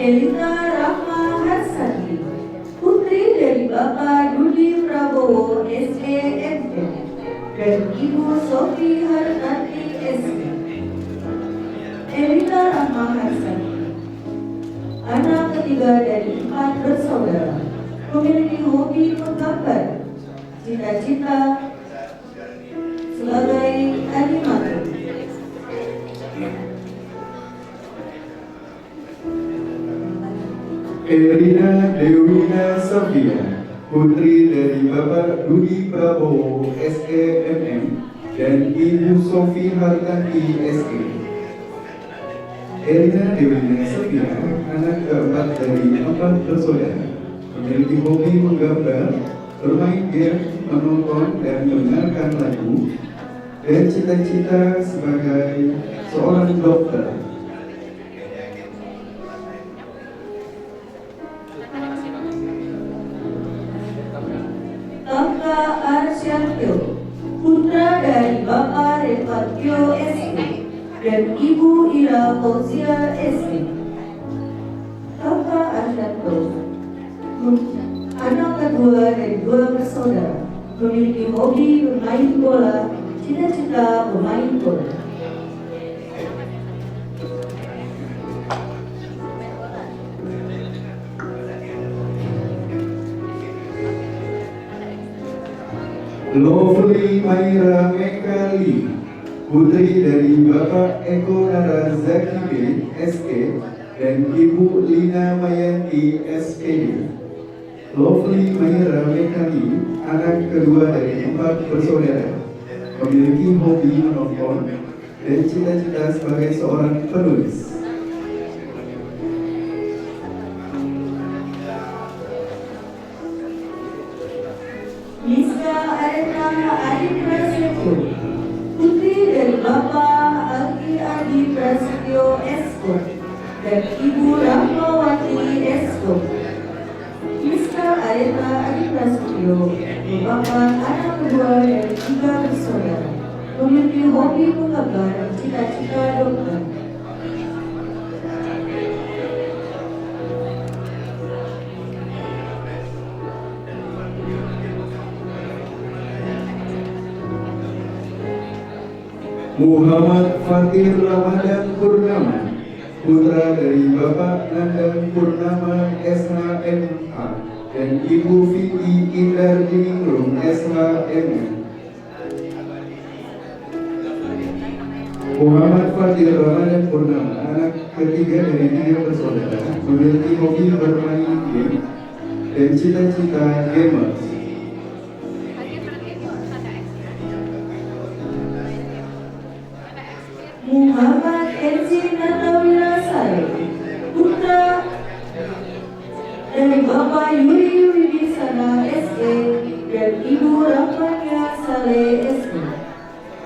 Elina Rahma Harsani, putri dari Bapak Dudi Prabowo SEMM dan Ibu Sofi Hartanti SE. Elina Rahma Harsani, anak ketiga dari 4 bersaudara, memiliki hobi menggambar, cita-cita sebagai animator. Erina Dewina Sofia, putri dari Bapak Dudi Prabowo SEMM dan Ibu Sofi Hartanti SE. Erina Dewina Sofia, anak keempat dari 4 bersaudara, memiliki hobi menggambar, bermain game, menonton dan mendengarkan lagu, dan cita-cita sebagai seorang dokter. Kakak Arsyantyo, putra dari Bapak Revatio SE dan Ibu Ira Fauzia SE. Kakak Arsyantyo, anak kedua dari 2 bersaudara, memiliki hobi bermain bola, cita-cita bermain bola. Lovely Maira Mekali, putri dari Bapak Eko Narazaki B, SE dan Ibu Lina Mayanti, SPD. Lovely Maira Mekali, anak kedua dari 4 bersaudara, memiliki hobi menonton dan cita-cita sebagai seorang penulis. Miska Areta Adi Prasetyo, putri dari Bapak Alki Adi Prasetyo Esko dan Ibu Rahmawati Esko. Miska Areta Adi Prasetyo merupakan anak kedua dari 3 bersaudara, memiliki hobi menggambar dan cita-cita dokter. Muhammad Fatir Ramadan Purnama, putra dari Bapak Nandang Purnama SHMA dan Ibu Vicky Indar Diningrum SHMM. Muhammad Fatir Ramadan Purnama, anak ketiga dari 3 bersaudara, memiliki hobi bermain game dan cita-cita gamer. Muhammad Enzi Natawira Saleh, putra dari Bapak Yuri Wibisana SE dan Ibu Rahmania Saleh SE.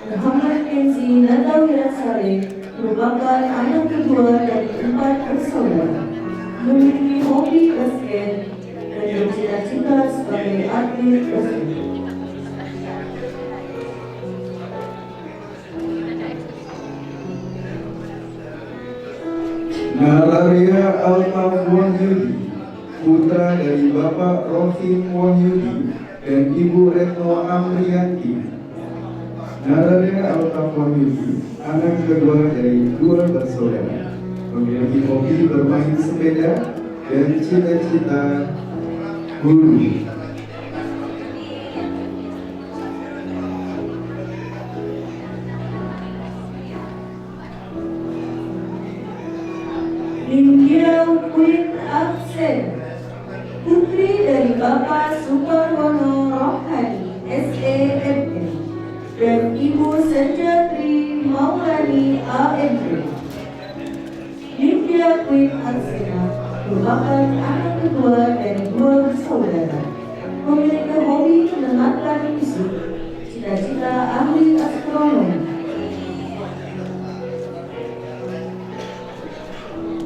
Muhammad Enzi Natawira Saleh merupakan anak kedua dari 4 bersaudara, memiliki hobi basket dan bercita-cita sebagai atlet basket. Nararia Altaf Wahyudi, putra dari Bapak Rofim Wahyudi dan Ibu Retno Amriyanti. Nararia Altaf Wahyudi, anak kedua dari 2 bersaudara, memiliki hobi bermain sepeda dan cita-cita guru. India Queen Absen, putri dari Bapak Suparwono Rohani SEMM dan Ibu Senjatri Maulani A.M.B. Nindya Queen Arsena merupakan anak kedua dari 2 bersaudara. Memiliki hobi mendengarkan musik, cita-cita ahli astronomi.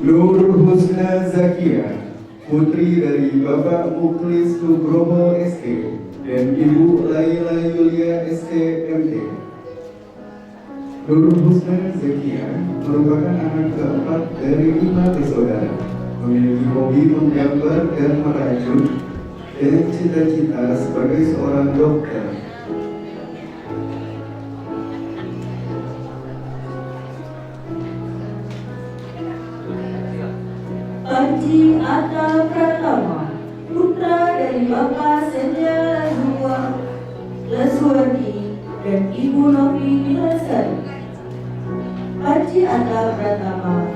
Nur Husna Zakia, putri dari Bapak Muklis Nugroho ST dan Ibu Laila Yulia ST MT. Nur Husna Zakia merupakan anak keempat dari 5 bersaudara, memiliki hobi menggambar dan merajut, dan cita-cita sebagai seorang dokter. Panji Atta Pratama, putra dari Bapak Senja Laswardi dan Ibu Novi Nilasari. Panji Atta Pratama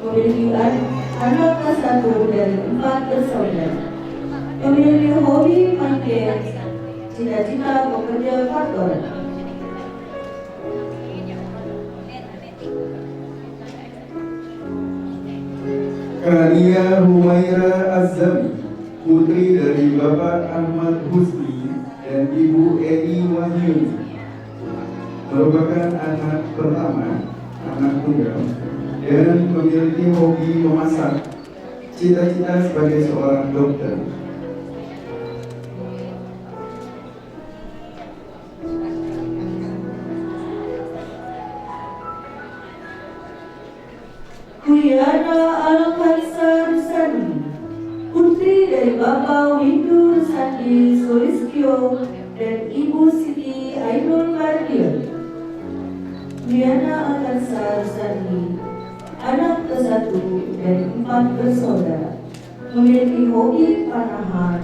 memiliki anak ke-1 dari 4 bersaudara. Memiliki hobi main game, cita-cita bekerja kantoran. Kania Humaira Azami, putri dari Bapak Ahmad Husni dan Ibu Eni Wahyuni, merupakan anak pertama, anak tunggal, dan memiliki hobi memasak, cita-cita sebagai seorang dokter. Kuyana Al-Khaisar Rusandi, putri dari Bapak Windu Rusandi Solistio dan Ibu Siti Ainul Mardian. Kuyana Al-Khaisar Rusandi, anak ke-1 dari 4 bersaudara, memiliki hobi panahan,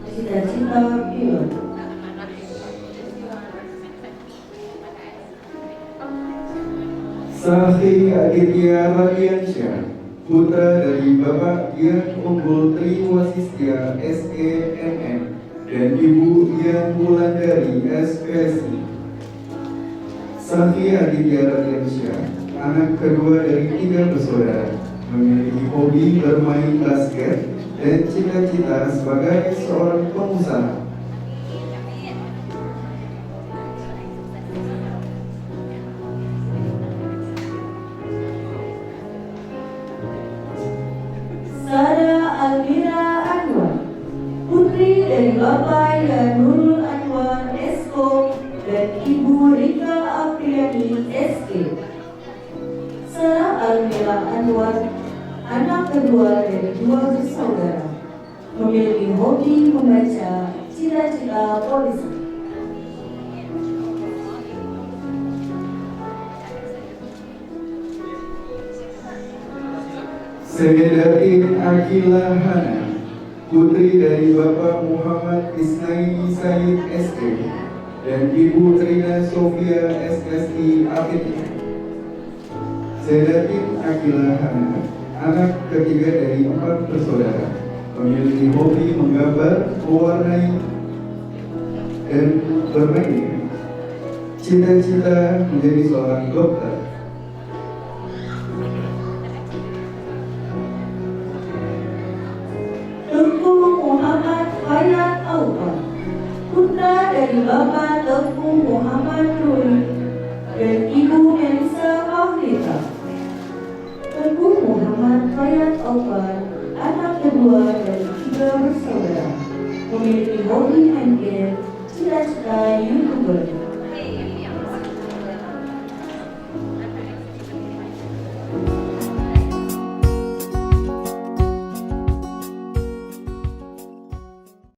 cita-cita pilot. Sakhi Aditya Radiansyah, putra dari Bapak Dian Unggul Triwasistia SEMM dan Ibu Dian Wulandari SPSI. Sakhi Aditya Radiansyah, anak kedua dari 3 bersaudara, memiliki hobi bermain basket dan cita-cita sebagai seorang pengusaha. Sarah Almira Anwar, putri dari Bapak Yanurul Anwar Esko dan Ibu Rika Apriani SK. Sarah Almira Anwar, anak kedua dari 2 bersaudara, memiliki hobi membaca, cita-cita polisi. Sayyidatin Akila Hana, putri dari Bapak Muhammad Isnaini Said SK dan Ibu Trina Sofia SSI APT. Sayyidatin Akila Hana, anak ketiga dari 4 bersaudara, memiliki hobi menggambar, mewarnai, dan bermain. Cita-cita menjadi seorang dokter. Tengku Muhammad Fayat Auka, putra dari Bapak Tengku Muhammad Rui dan Ibu Melisa Fahrita. Tengku Muhammad Fayat Auka, anak kedua dari 3 bersaudara, memiliki hobi main game,